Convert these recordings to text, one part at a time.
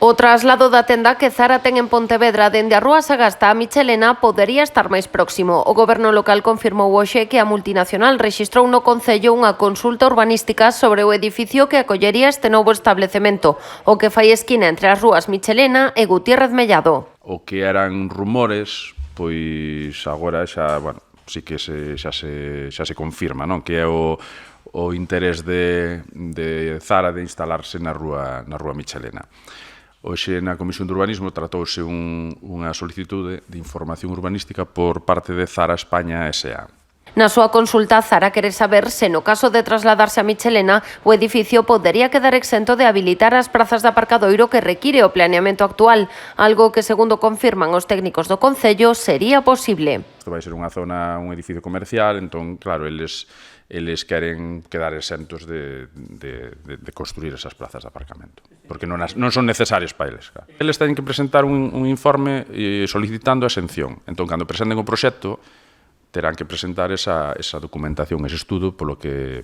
O traslado da tenda que Zara ten en Pontevedra dende a Rúa Sagasta a Michelena podería estar máis próximo. O goberno local confirmou hoxe que a multinacional rexistrou no concello unha consulta urbanística sobre o edificio que acollería este novo establecemento, o que fai esquina entre as rúas Michelena e Gutiérrez Mellado. O que eran rumores, pois agora xa, sí que xa se confirma, non? Que é o interés de Zara de instalarse na rúa Michelena. Hoxe na Comisión de Urbanismo tratouse unha solicitude de información urbanística por parte de Zara España S.A. Na súa consulta, Zara quere saber se no caso de trasladarse a Michelena o edificio podería quedar exento de habilitar as prazas de aparcadoiro que require o planeamento actual, algo que, segundo confirman os técnicos do Concello, sería posible. Isto vai ser unha zona, un edificio comercial, entón, claro, eles queren quedar exentos de construir esas plazas de aparcamento, porque non son necesarias para eles. Claro. Eles teñen que presentar un informe solicitando a exención. Entón, cando presenten o proxecto, terán que presentar esa documentación, ese estudo polo que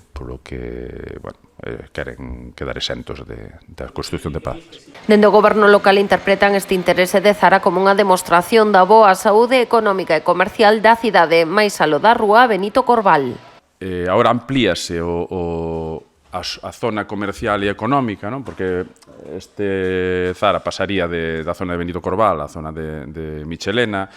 queren quedar exentos da construción de plazas. Dende o goberno local interpretan este interese de Zara como unha demostración da boa saúde económica e comercial da cidade, máis aló da rúa Benito Corbal. Agora amplíase a zona comercial e económica, non? Porque este Zara pasaría da zona de Benito Corbal á zona de Michelena,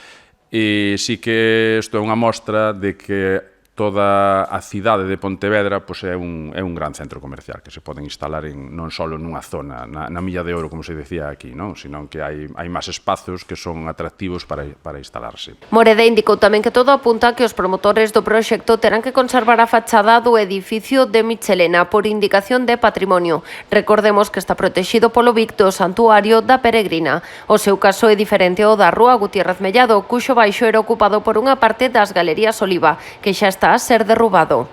e sí que isto é unha mostra de que toda a cidade de Pontevedra é un gran centro comercial que se poden instalar non só nunha zona, na Milla de Ouro, como se decía aquí, sino que hai máis espazos que son atractivos para instalarse. Moreda indicou tamén que todo apunta que os promotores do proxecto terán que conservar a fachada do edificio de Michelena por indicación de patrimonio. Recordemos que está protexido polo BIC do Santuario da Peregrina. O seu caso é diferente ao da rúa Gutiérrez Mellado, cuxo baixo era ocupado por unha parte das Galerías Oliva, que xa está a ser derrubado.